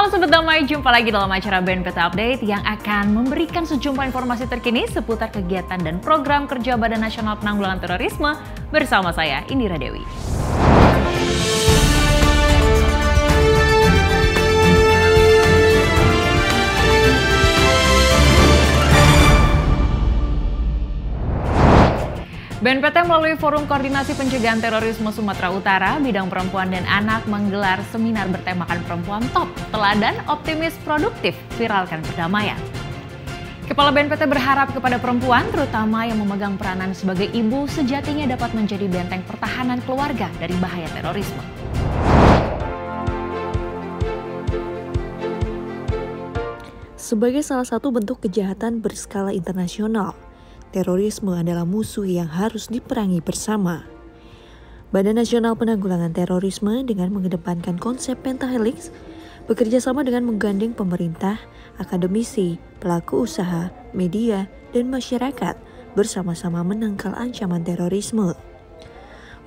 Halo Sobat Damai, jumpa lagi dalam acara BNPT Update yang akan memberikan sejumlah informasi terkini seputar kegiatan dan program kerja Badan Nasional Penanggulangan Terorisme bersama saya, Indira Dewi. BNPT melalui Forum Koordinasi Pencegahan Terorisme Sumatera Utara, bidang perempuan dan anak menggelar seminar bertemakan perempuan top, teladan, optimis, produktif, viralkan perdamaian. Kepala BNPT berharap kepada perempuan, terutama yang memegang peranan sebagai ibu, sejatinya dapat menjadi benteng pertahanan keluarga dari bahaya terorisme. Sebagai salah satu bentuk kejahatan berskala internasional, terorisme adalah musuh yang harus diperangi bersama. Badan Nasional Penanggulangan Terorisme dengan mengedepankan konsep pentahelix bekerja sama dengan menggandeng pemerintah, akademisi, pelaku usaha, media, dan masyarakat bersama-sama menangkal ancaman terorisme.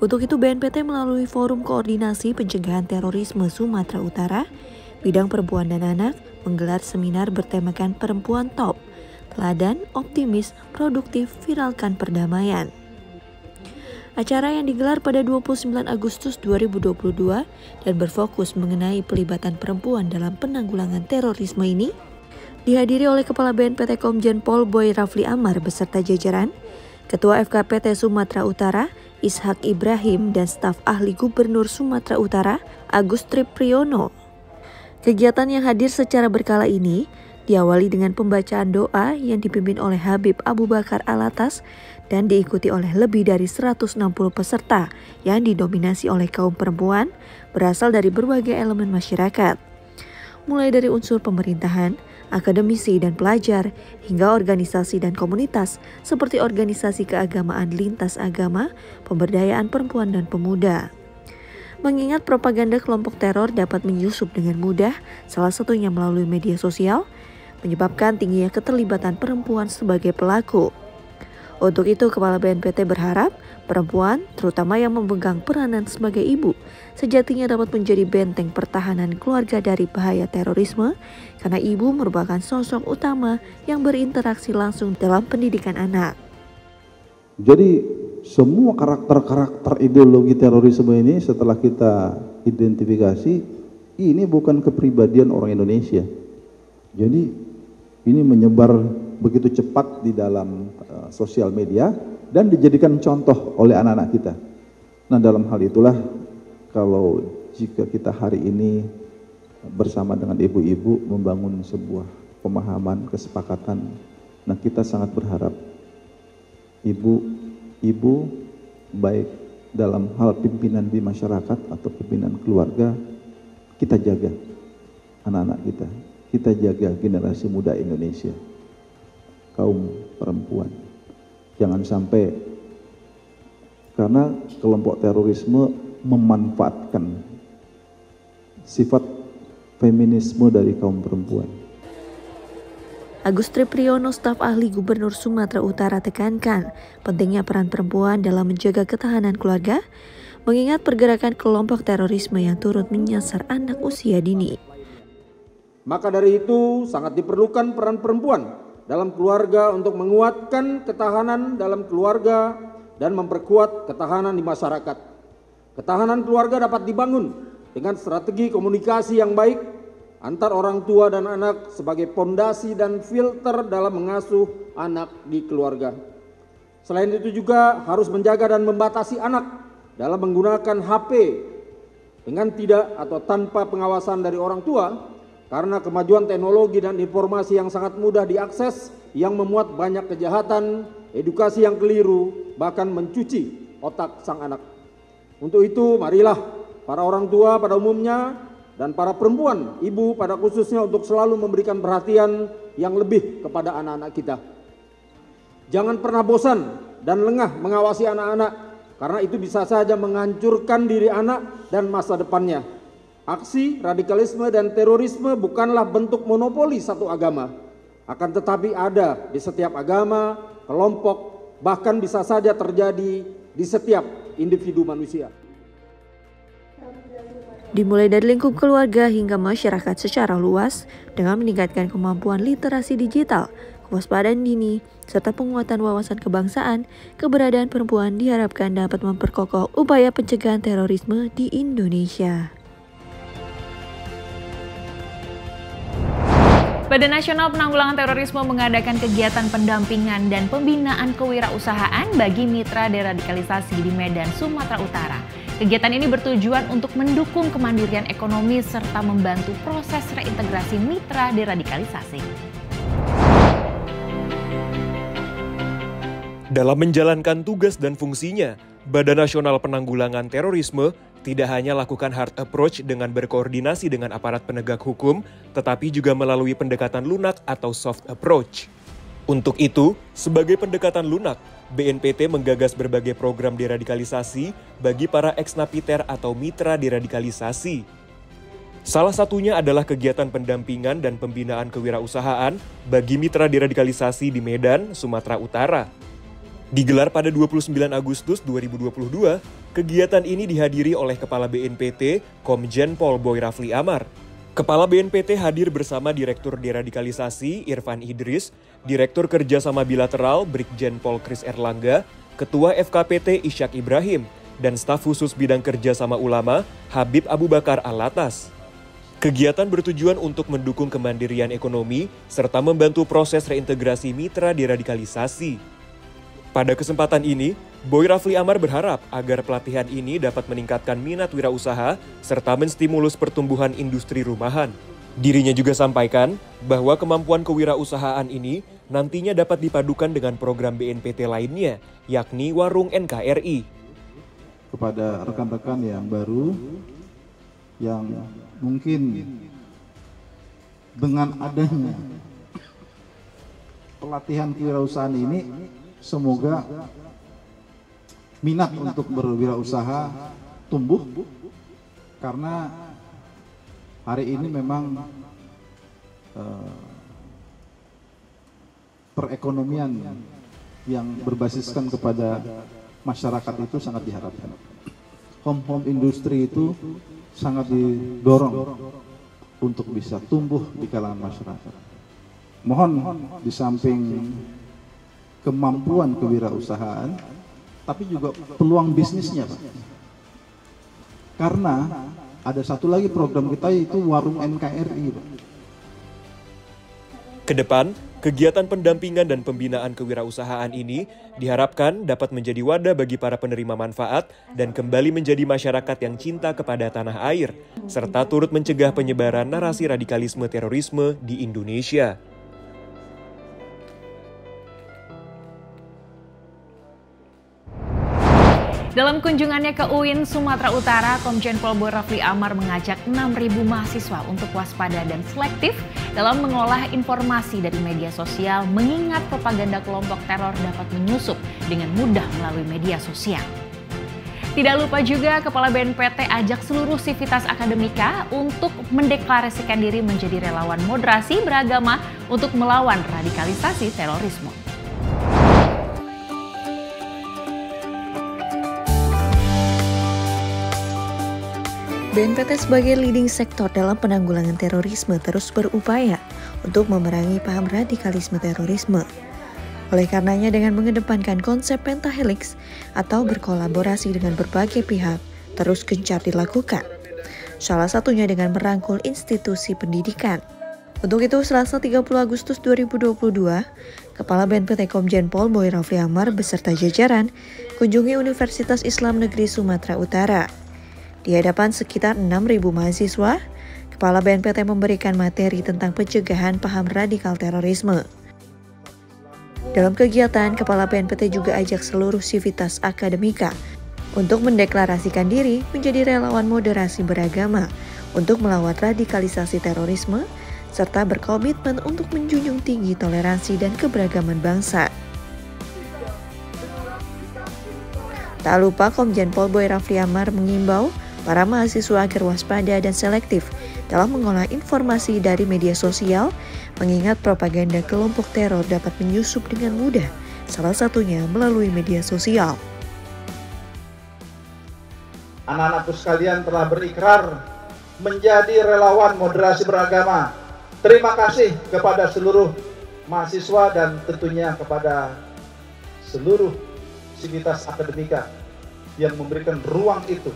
Untuk itu BNPT melalui Forum Koordinasi Pencegahan Terorisme Sumatera Utara, bidang perempuan dan anak menggelar seminar bertemakan perempuan top, teladan, optimis, produktif, viralkan perdamaian. Acara yang digelar pada 29 Agustus 2022 dan berfokus mengenai pelibatan perempuan dalam penanggulangan terorisme ini dihadiri oleh Kepala BNPT Komjen Pol Boy Rafli Amar beserta jajaran, Ketua FKPT Sumatera Utara Ishak Ibrahim dan staf ahli Gubernur Sumatera Utara Agus Tripriyono. Kegiatan yang hadir secara berkala ini diawali dengan pembacaan doa yang dipimpin oleh Habib Abu Bakar Alatas dan diikuti oleh lebih dari 160 peserta yang didominasi oleh kaum perempuan berasal dari berbagai elemen masyarakat. Mulai dari unsur pemerintahan, akademisi dan pelajar, hingga organisasi dan komunitas seperti organisasi keagamaan lintas agama, pemberdayaan perempuan dan pemuda. Mengingat propaganda kelompok teror dapat menyusup dengan mudah, salah satunya melalui media sosial, menyebabkan tingginya keterlibatan perempuan sebagai pelaku. Untuk itu, Kepala BNPT berharap perempuan, terutama yang memegang peranan sebagai ibu, sejatinya dapat menjadi benteng pertahanan keluarga dari bahaya terorisme, karena ibu merupakan sosok utama yang berinteraksi langsung dalam pendidikan anak. Jadi semua karakter-karakter ideologi terorisme ini setelah kita identifikasi, ini bukan kepribadian orang Indonesia. Jadi ini menyebar begitu cepat di dalam sosial media dan dijadikan contoh oleh anak-anak kita. Nah, dalam hal itulah kalau jika kita hari ini bersama dengan ibu-ibu membangun sebuah pemahaman, kesepakatan, nah kita sangat berharap ibu baik dalam hal pimpinan di masyarakat atau pimpinan keluarga, kita jaga anak-anak kita jaga generasi muda Indonesia, kaum perempuan. Jangan sampai karena kelompok terorisme memanfaatkan sifat feminisme dari kaum perempuan. Agus Tripriyono, staf ahli Gubernur Sumatera Utara tekankan pentingnya peran perempuan dalam menjaga ketahanan keluarga, mengingat pergerakan kelompok terorisme yang turut menyasar anak usia dini. Maka dari itu sangat diperlukan peran perempuan dalam keluarga untuk menguatkan ketahanan dalam keluarga dan memperkuat ketahanan di masyarakat. Ketahanan keluarga dapat dibangun dengan strategi komunikasi yang baik antar orang tua dan anak sebagai pondasi dan filter dalam mengasuh anak di keluarga. Selain itu juga harus menjaga dan membatasi anak dalam menggunakan HP dengan tidak atau tanpa pengawasan dari orang tua, karena kemajuan teknologi dan informasi yang sangat mudah diakses yang memuat banyak kejahatan, edukasi yang keliru, bahkan mencuci otak sang anak. Untuk itu marilah para orang tua pada umumnya dan para perempuan, ibu pada khususnya untuk selalu memberikan perhatian yang lebih kepada anak-anak kita. Jangan pernah bosan dan lengah mengawasi anak-anak, karena itu bisa saja menghancurkan diri anak dan masa depannya. Aksi radikalisme dan terorisme bukanlah bentuk monopoli satu agama, akan tetapi ada di setiap agama, kelompok, bahkan bisa saja terjadi di setiap individu manusia. Dimulai dari lingkup keluarga hingga masyarakat secara luas dengan meningkatkan kemampuan literasi digital, kewaspadaan dini, serta penguatan wawasan kebangsaan, keberadaan perempuan diharapkan dapat memperkokoh upaya pencegahan terorisme di Indonesia. Badan Nasional Penanggulangan Terorisme mengadakan kegiatan pendampingan dan pembinaan kewirausahaan bagi mitra deradikalisasi di Medan, Sumatera Utara. Kegiatan ini bertujuan untuk mendukung kemandirian ekonomi serta membantu proses reintegrasi mitra deradikalisasi. Dalam menjalankan tugas dan fungsinya, Badan Nasional Penanggulangan Terorisme tidak hanya lakukan hard approach dengan berkoordinasi dengan aparat penegak hukum, tetapi juga melalui pendekatan lunak atau soft approach. Untuk itu, sebagai pendekatan lunak, BNPT menggagas berbagai program deradikalisasi bagi para ex-napiter atau mitra deradikalisasi. Salah satunya adalah kegiatan pendampingan dan pembinaan kewirausahaan bagi mitra deradikalisasi di Medan, Sumatera Utara. Digelar pada 29 Agustus 2022, kegiatan ini dihadiri oleh Kepala BNPT, Komjen Pol Boy Rafli Amar. Kepala BNPT hadir bersama Direktur Deradikalisasi Irfan Idris, Direktur Kerjasama Bilateral Brigjen Pol Kris Erlangga, Ketua FKPT Ishak Ibrahim, dan staf khusus bidang kerjasama ulama Habib Abu Bakar Al-Latas. Kegiatan bertujuan untuk mendukung kemandirian ekonomi serta membantu proses reintegrasi mitra deradikalisasi. Pada kesempatan ini, Boy Rafli Amar berharap agar pelatihan ini dapat meningkatkan minat wirausaha serta menstimulus pertumbuhan industri rumahan. Dirinya juga sampaikan bahwa kemampuan kewirausahaan ini nantinya dapat dipadukan dengan program BNPT lainnya, yakni Warung NKRI. Kepada rekan-rekan yang baru, yang mungkin dengan adanya pelatihan kewirausahaan ini, semoga minat untuk berwirausaha tumbuh, karena hari ini memang perekonomian yang berbasiskan kepada masyarakat itu sangat diharapkan. Home industri itu sangat didorong untuk bisa tumbuh di kalangan masyarakat. Mohon di samping kemampuan kewirausahaan, tapi juga peluang bisnisnya, Pak. Karena ada satu lagi program kita, yaitu Warung NKRI, Pak. Kedepan, kegiatan pendampingan dan pembinaan kewirausahaan ini diharapkan dapat menjadi wadah bagi para penerima manfaat dan kembali menjadi masyarakat yang cinta kepada tanah air, serta turut mencegah penyebaran narasi radikalisme terorisme di Indonesia. Dalam kunjungannya ke UIN Sumatera Utara, Komjen Pol Boy Rafli Amar mengajak 6.000 mahasiswa untuk waspada dan selektif dalam mengolah informasi dari media sosial, mengingat propaganda kelompok teror dapat menyusup dengan mudah melalui media sosial. Tidak lupa juga Kepala BNPT ajak seluruh sivitas akademika untuk mendeklarasikan diri menjadi relawan moderasi beragama untuk melawan radikalisasi terorisme. BNPT sebagai leading sektor dalam penanggulangan terorisme terus berupaya untuk memerangi paham radikalisme terorisme. Oleh karenanya dengan mengedepankan konsep pentahelix atau berkolaborasi dengan berbagai pihak terus gencar dilakukan. Salah satunya dengan merangkul institusi pendidikan. Untuk itu, Selasa 30 Agustus 2022, Kepala BNPT Komjen Pol Boy Rafli Amar beserta jajaran kunjungi Universitas Islam Negeri Sumatera Utara. Di hadapan sekitar 6.000 mahasiswa, Kepala BNPT memberikan materi tentang pencegahan paham radikal terorisme. Dalam kegiatan, Kepala BNPT juga ajak seluruh sivitas akademika untuk mendeklarasikan diri menjadi relawan moderasi beragama untuk melawan radikalisasi terorisme, serta berkomitmen untuk menjunjung tinggi toleransi dan keberagaman bangsa. Tak lupa Komjen Pol Boy Rafli Amar mengimbau para mahasiswa agar waspada dan selektif dalam mengolah informasi dari media sosial, mengingat propaganda kelompok teror dapat menyusup dengan mudah, salah satunya melalui media sosial. anak-anakku sekalian telah berikrar menjadi relawan moderasi beragama. Terima kasih kepada seluruh mahasiswa dan tentunya kepada seluruh sivitas akademika yang memberikan ruang itu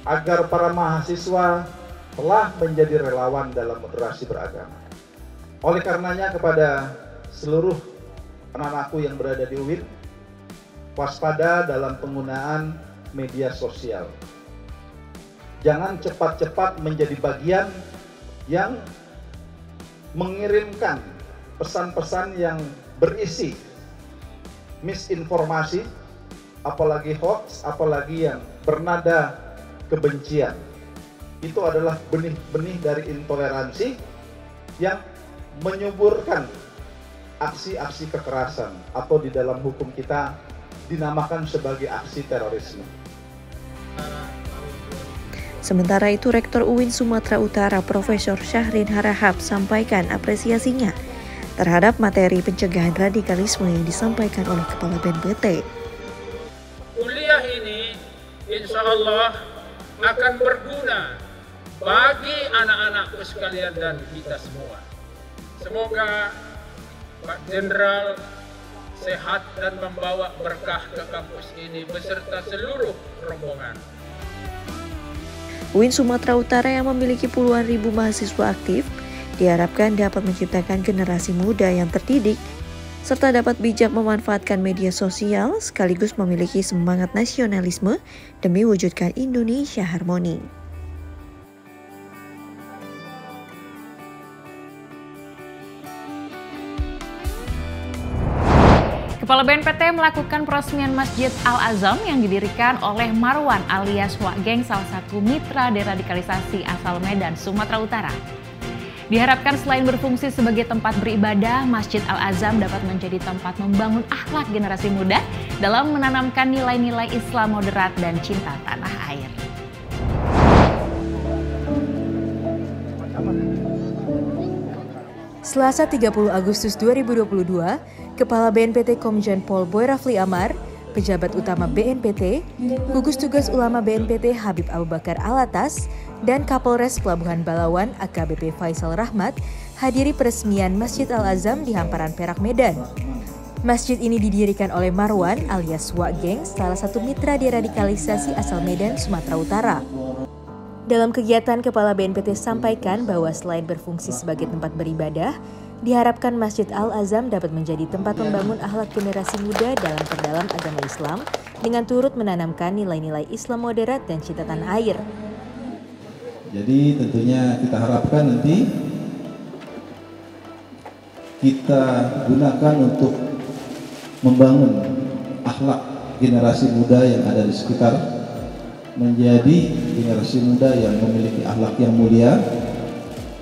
agar para mahasiswa telah menjadi relawan dalam moderasi beragama. Oleh karenanya kepada seluruh anak-anakku yang berada di UIN, waspada dalam penggunaan media sosial. Jangan cepat-cepat menjadi bagian yang mengirimkan pesan-pesan yang berisi misinformasi, apalagi hoax, apalagi yang bernada kebencian. Itu adalah benih-benih dari intoleransi yang menyuburkan aksi-aksi kekerasan atau di dalam hukum kita dinamakan sebagai aksi terorisme. Sementara itu, Rektor UIN Sumatera Utara Profesor Syahrin Harahap sampaikan apresiasinya terhadap materi pencegahan radikalisme yang disampaikan oleh Kepala BNPT. Kuliah ini insya Allah akan berguna bagi anak-anakku sekalian dan kita semua. Semoga Pak Jenderal sehat dan membawa berkah ke kampus ini beserta seluruh rombongan. UIN Sumatera Utara yang memiliki puluhan ribu mahasiswa aktif diharapkan dapat menciptakan generasi muda yang terdidik serta dapat bijak memanfaatkan media sosial sekaligus memiliki semangat nasionalisme demi wujudkan Indonesia harmoni. Kepala BNPT melakukan peresmian Masjid Al-Azam yang didirikan oleh Marwan alias Wak Geng, salah satu mitra deradikalisasi asal Medan, Sumatera Utara. Diharapkan selain berfungsi sebagai tempat beribadah, Masjid Al-Azam dapat menjadi tempat membangun akhlak generasi muda dalam menanamkan nilai-nilai Islam moderat dan cinta tanah air. Selasa 30 Agustus 2022, Kepala BNPT Komjen Pol Boy Rafli Amar, pejabat utama BNPT, gugus tugas ulama BNPT Habib Abu Bakar Alatas, dan Kapolres Pelabuhan Balawan AKBP Faisal Rahmat hadiri peresmian Masjid Al-Azam di Hamparan Perak, Medan. Masjid ini didirikan oleh Marwan alias Wak Geng, salah satu mitra deradikalisasi asal Medan, Sumatera Utara. Dalam kegiatan, Kepala BNPT sampaikan bahwa selain berfungsi sebagai tempat beribadah, diharapkan Masjid Al-Azam dapat menjadi tempat membangun akhlak generasi muda dalam perdalam agama Islam dengan turut menanamkan nilai-nilai Islam moderat dan cinta tanah air. Jadi tentunya kita harapkan nanti kita gunakan untuk membangun akhlak generasi muda yang ada di sekitar, menjadi generasi muda yang memiliki akhlak yang mulia,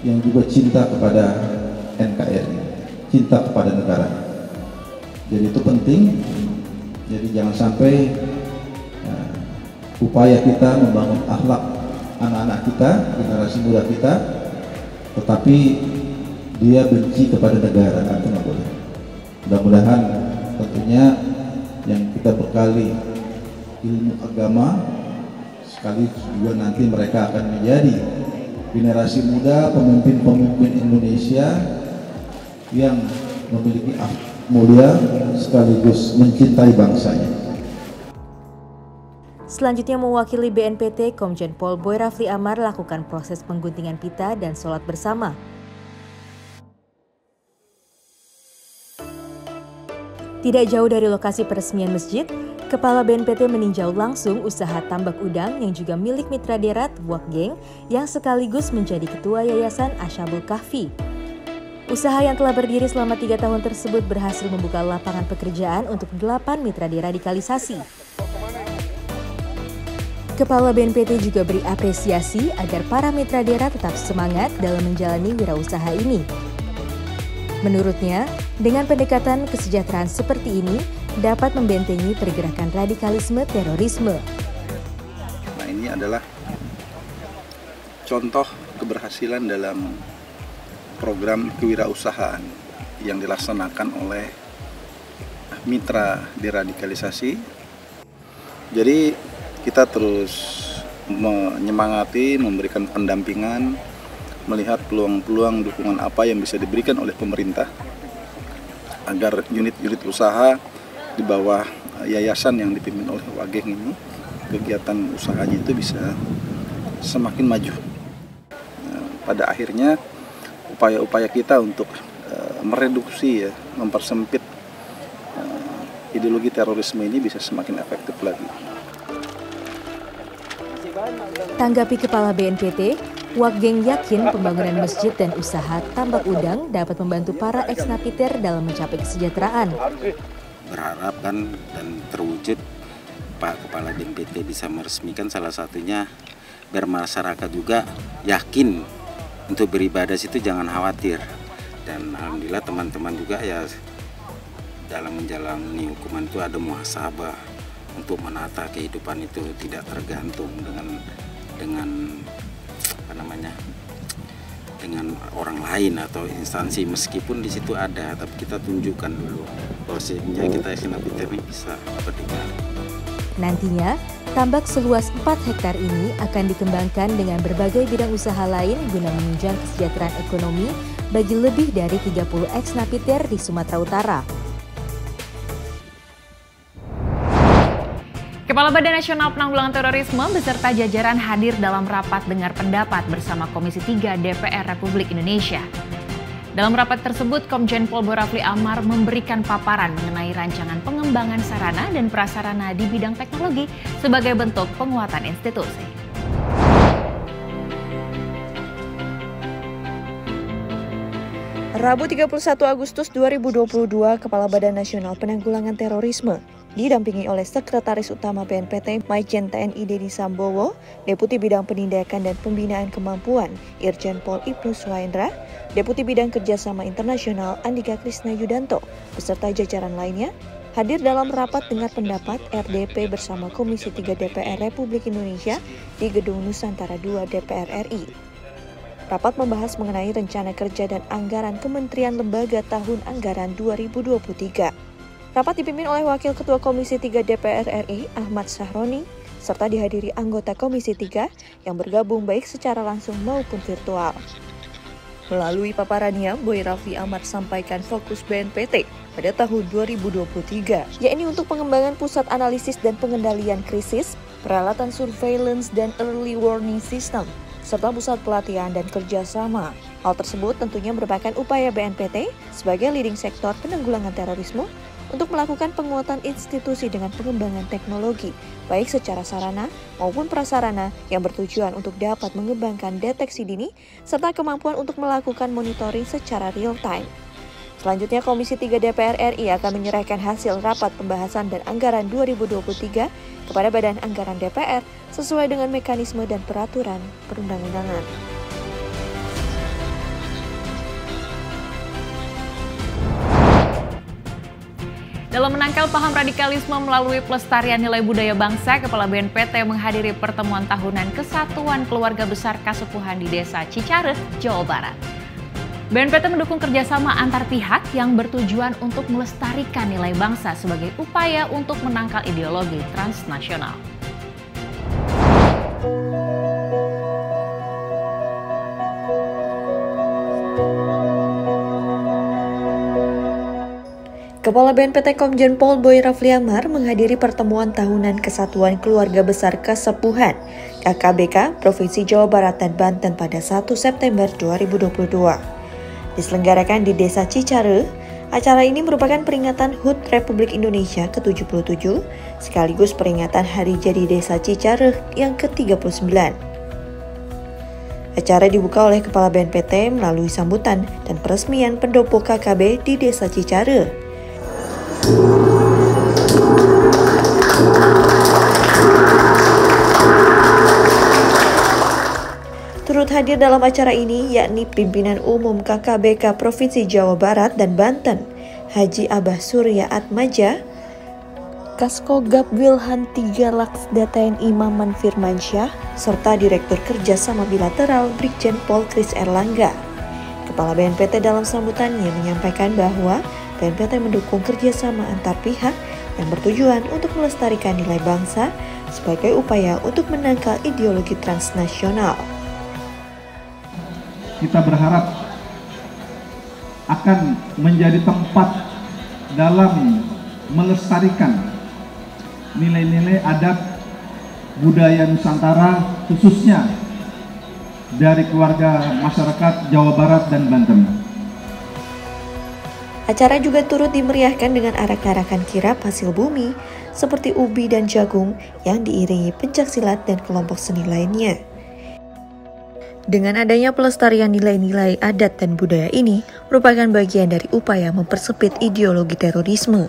yang juga cinta kepada NKRI, cinta kepada negara. Jadi itu penting. Jadi jangan sampai upaya kita membangun akhlak anak-anak kita, generasi muda kita, tetapi dia benci kepada negara, itu nggak boleh. Mudah-mudahan tentunya yang kita bekali ilmu agama, sekali juga nanti mereka akan menjadi generasi muda, pemimpin-pemimpin Indonesia yang memiliki akhlak mulia sekaligus mencintai bangsanya. Selanjutnya mewakili BNPT, Komjen Pol Boy Rafli Amar lakukan proses pengguntingan pita dan sholat bersama. Tidak jauh dari lokasi peresmian masjid, Kepala BNPT meninjau langsung usaha tambak udang yang juga milik mitra derat Wak Geng yang sekaligus menjadi ketua Yayasan Asyabul Kahfi. Usaha yang telah berdiri selama 3 tahun tersebut berhasil membuka lapangan pekerjaan untuk 8 mitra deradikalisasi. Kepala BNPT juga beri apresiasi agar para mitra dera tetap semangat dalam menjalani wirausaha ini. Menurutnya, dengan pendekatan kesejahteraan seperti ini dapat membentengi pergerakan radikalisme terorisme. Nah, ini adalah contoh keberhasilan dalam program kewirausahaan yang dilaksanakan oleh mitra deradikalisasi. Jadi kita terus menyemangati, memberikan pendampingan, melihat peluang-peluang dukungan apa yang bisa diberikan oleh pemerintah agar unit-unit usaha di bawah yayasan yang dipimpin oleh Wageng ini, kegiatan usahanya itu bisa semakin maju. Pada akhirnya upaya-upaya kita untuk mereduksi, mempersempit ideologi terorisme ini bisa semakin efektif lagi. Tanggapi Kepala BNPT, Wageng yakin pembangunan masjid dan usaha tambak udang dapat membantu para ex-napiter dalam mencapai kesejahteraan. Berharap kan dan terwujud Pak Kepala BNPT bisa meresmikan, salah satunya biar masyarakat juga yakin untuk beribadah situ, jangan khawatir. Dan alhamdulillah teman-teman juga ya dalam menjalani hukuman itu ada muhasabah untuk menata kehidupan itu, tidak tergantung dengan orang lain atau instansi, meskipun di situ ada, tapi kita tunjukkan dulu bahwasanya kita ex-napiter ini bisa berdikari. Nantinya, tambak seluas 4 hektar ini akan dikembangkan dengan berbagai bidang usaha lain guna menunjang kesejahteraan ekonomi bagi lebih dari 30 ex-napiter di Sumatera Utara. Kepala Badan Nasional Penanggulangan Terorisme beserta jajaran hadir dalam rapat dengar pendapat bersama Komisi 3 DPR Republik Indonesia. Dalam rapat tersebut, Komjen Pol Boy Rafli Amar memberikan paparan mengenai rancangan pengembangan sarana dan prasarana di bidang teknologi sebagai bentuk penguatan institusi. Rabu 31 Agustus 2022, Kepala Badan Nasional Penanggulangan Terorisme didampingi oleh Sekretaris Utama BNPT Majen TNI Dedi Sambowo, Deputi Bidang Penindakan dan Pembinaan Kemampuan Irjen Pol Ibnu Suhaendra, Deputi Bidang Kerjasama Internasional Andika Krisna Yudanto, beserta jajaran lainnya, hadir dalam rapat dengar pendapat RDP bersama Komisi 3 DPR Republik Indonesia di Gedung Nusantara II DPR RI. Rapat membahas mengenai rencana kerja dan anggaran Kementerian Lembaga tahun anggaran 2023. Rapat dipimpin oleh Wakil Ketua Komisi 3 DPR RI, Ahmad Sahroni, serta dihadiri anggota Komisi 3 yang bergabung baik secara langsung maupun virtual. Melalui paparannya, Boy Rafli Amar sampaikan fokus BNPT pada tahun 2023, yakni untuk pengembangan pusat analisis dan pengendalian krisis, peralatan surveillance dan early warning system, serta pusat pelatihan dan kerjasama. Hal tersebut tentunya merupakan upaya BNPT sebagai leading sektor penanggulangan terorisme untuk melakukan penguatan institusi dengan pengembangan teknologi, baik secara sarana maupun prasarana yang bertujuan untuk dapat mengembangkan deteksi dini serta kemampuan untuk melakukan monitoring secara real time. Selanjutnya, Komisi 3 DPR RI akan menyerahkan hasil rapat pembahasan dan anggaran 2023 kepada Badan Anggaran DPR sesuai dengan mekanisme dan peraturan perundang-undangan. Dalam menangkal paham radikalisme melalui pelestarian nilai budaya bangsa, Kepala BNPT menghadiri pertemuan tahunan Kesatuan Keluarga Besar Kasepuhan di Desa Cicareh, Jawa Barat. BNPT mendukung kerjasama antar pihak yang bertujuan untuk melestarikan nilai bangsa sebagai upaya untuk menangkal ideologi transnasional. Kepala BNPT Komjen Pol Boy Rafli Amar menghadiri pertemuan tahunan Kesatuan Keluarga Besar Kasepuhan KKBK Provinsi Jawa Barat dan Banten pada 1 September 2022. Diselenggarakan di Desa Cicareh, acara ini merupakan peringatan HUT Republik Indonesia ke-77 sekaligus peringatan Hari Jadi Desa Cicareh yang ke-39. Acara dibuka oleh Kepala BNPT melalui sambutan dan peresmian pendopo KKB di Desa Cicareh. Turut hadir dalam acara ini yakni Pimpinan Umum KKBK Provinsi Jawa Barat dan Banten, Haji Abah Surya Atmaja, Kaskogab Wilhan 3 Laksda TNI Maman Firmansyah, serta Direktur Kerjasama Bilateral Brigjen Pol Kris Erlangga. Kepala BNPT dalam sambutannya menyampaikan bahwa BNPT mendukung kerjasama antar pihak yang bertujuan untuk melestarikan nilai bangsa sebagai upaya untuk menangkal ideologi transnasional. Kita berharap akan menjadi tempat dalam melestarikan nilai-nilai adat budaya Nusantara, khususnya dari keluarga masyarakat Jawa Barat dan Banten. Acara juga turut dimeriahkan dengan arak-arakan kirap hasil bumi seperti ubi dan jagung yang diiringi pencaksilat dan kelompok seni lainnya. Dengan adanya pelestarian nilai-nilai adat dan budaya ini merupakan bagian dari upaya mempersempit ideologi terorisme.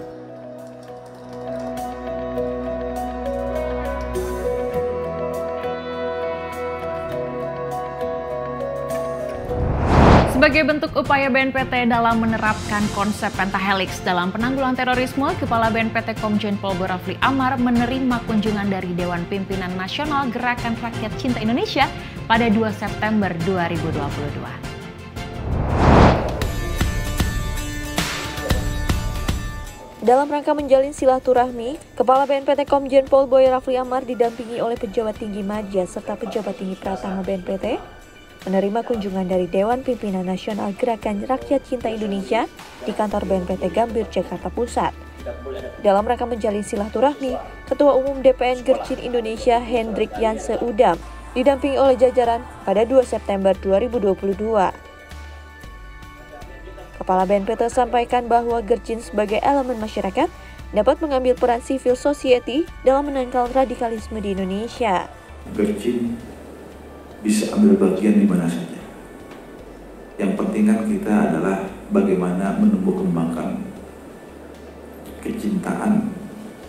Sebagai bentuk upaya BNPT dalam menerapkan konsep pentahelix dalam penanggulangan terorisme, Kepala BNPT Komjen Pol Boy Rafli Amar menerima kunjungan dari Dewan Pimpinan Nasional Gerakan Rakyat Cinta Indonesia pada 2 September 2022. Dalam rangka menjalin silaturahmi, Kepala BNPT Komjen Pol Boy Rafli Amar didampingi oleh pejabat tinggi Madya serta pejabat tinggi Pratama BNPT menerima kunjungan dari Dewan Pimpinan Nasional Gerakan Rakyat Cinta Indonesia di kantor BNPT Gambir, Jakarta Pusat. Dalam rangka menjalin silaturahmi, Ketua Umum DPN Gercin Indonesia Hendrik Janse Udam didampingi oleh jajaran pada 2 September 2022. Kepala BNPT sampaikan bahwa Gercin sebagai elemen masyarakat dapat mengambil peran civil society dalam menangkal radikalisme di Indonesia. Gercin bisa ambil bagian di mana saja. Yang penting kan kita adalah bagaimana menumbuh kembangkan kecintaan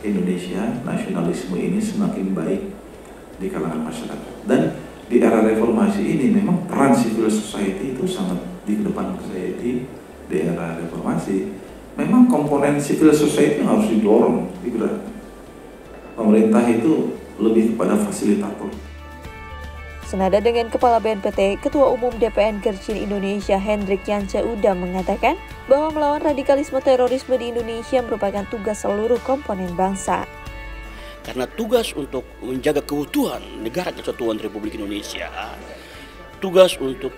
Indonesia, nasionalisme ini semakin baik di kalangan masyarakat. Dan di era reformasi ini memang peran civil society itu sangat di depan society di era reformasi. Memang komponen civil society yang harus didorong, digerakkan. Pemerintah itu lebih kepada fasilitator. Senada dengan Kepala BNPT, Ketua Umum DPN Gercin Indonesia Hendrik Janse Udam mengatakan bahwa melawan radikalisme terorisme di Indonesia merupakan tugas seluruh komponen bangsa. Karena tugas untuk menjaga keutuhan negara kesatuan Republik Indonesia, tugas untuk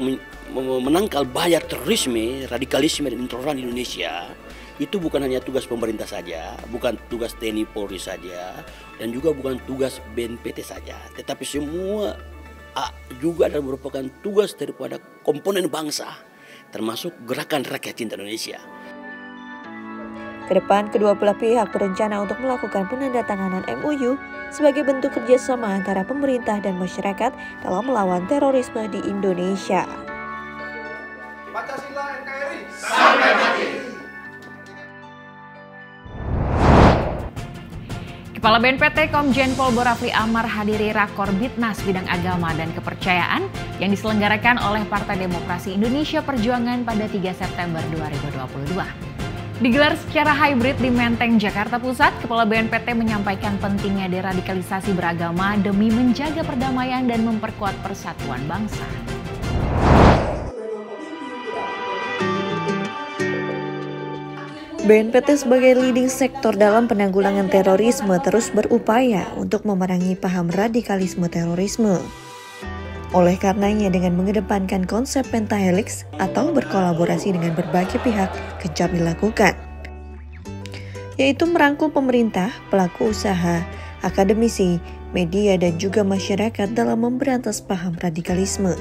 menangkal bahaya terorisme, radikalisme dan intoleran di Indonesia, itu bukan hanya tugas pemerintah saja, bukan tugas TNI Polri saja, dan juga bukan tugas BNPT saja, tetapi semua juga adalah merupakan tugas daripada komponen bangsa, termasuk Gerakan Rakyat Cinta Indonesia. Kedepan, kedua belah pihak berencana untuk melakukan penandatanganan MOU sebagai bentuk kerjasama antara pemerintah dan masyarakat dalam melawan terorisme di Indonesia. Pancasila NKRI sampai mati. Kepala BNPT Komjen Pol Boy Rafli Amar hadiri Rakor Bitnas Bidang Agama dan Kepercayaan yang diselenggarakan oleh Partai Demokrasi Indonesia Perjuangan pada 3 September 2022. Digelar secara hybrid di Menteng, Jakarta Pusat, Kepala BNPT menyampaikan pentingnya deradikalisasi beragama demi menjaga perdamaian dan memperkuat persatuan bangsa. BNPT sebagai leading sektor dalam penanggulangan terorisme terus berupaya untuk memerangi paham radikalisme terorisme. Oleh karenanya dengan mengedepankan konsep pentahelix atau berkolaborasi dengan berbagai pihak gencar dilakukan, yaitu merangkul pemerintah, pelaku usaha, akademisi, media dan juga masyarakat dalam memberantas paham radikalisme.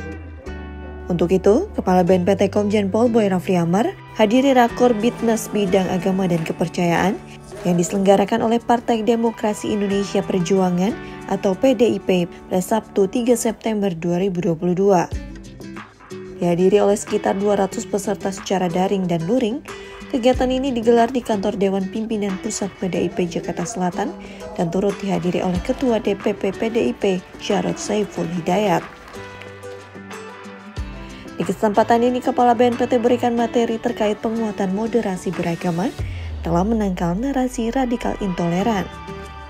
Untuk itu, Kepala BNPT Komjen Pol Boy Rafli Amar hadiri Rakor Bitnas Bidang Agama dan Kepercayaan yang diselenggarakan oleh Partai Demokrasi Indonesia Perjuangan atau PDIP pada Sabtu 3 September 2022. Dihadiri oleh sekitar 200 peserta secara daring dan luring, kegiatan ini digelar di kantor Dewan Pimpinan Pusat PDIP Jakarta Selatan dan turut dihadiri oleh Ketua DPP PDIP Jarod Saiful Hidayat. Di kesempatan ini, Kepala BNPT berikan materi terkait penguatan moderasi beragama dalam menangkal narasi radikal intoleran.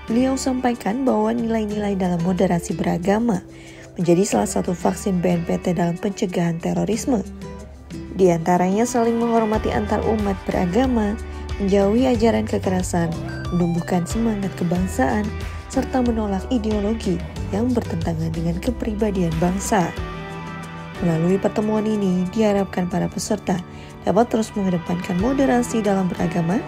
Beliau sampaikan bahwa nilai-nilai dalam moderasi beragama menjadi salah satu vaksin BNPT dalam pencegahan terorisme. Di antaranya saling menghormati antar umat beragama, menjauhi ajaran kekerasan, menumbuhkan semangat kebangsaan, serta menolak ideologi yang bertentangan dengan kepribadian bangsa. Melalui pertemuan ini, diharapkan para peserta dapat terus mengedepankan moderasi dalam beragama,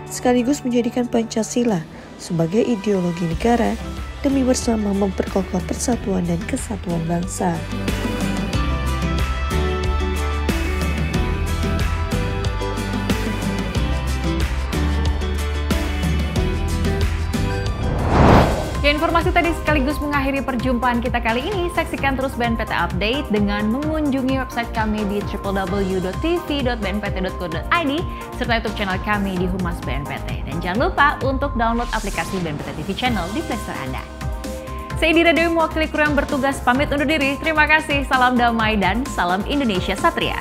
sekaligus menjadikan Pancasila sebagai ideologi negara demi bersama memperkokoh persatuan dan kesatuan bangsa. Informasi tadi sekaligus mengakhiri perjumpaan kita kali ini. Saksikan terus BNPT Update dengan mengunjungi website kami di www.tv.bnpt.co.id serta YouTube channel kami di Humas BNPT. Dan jangan lupa untuk download aplikasi BNPT TV Channel di Play Store Anda. Saya Dira Dewi, mewakili kru yang bertugas, pamit undur diri. Terima kasih, salam damai dan salam Indonesia Satria.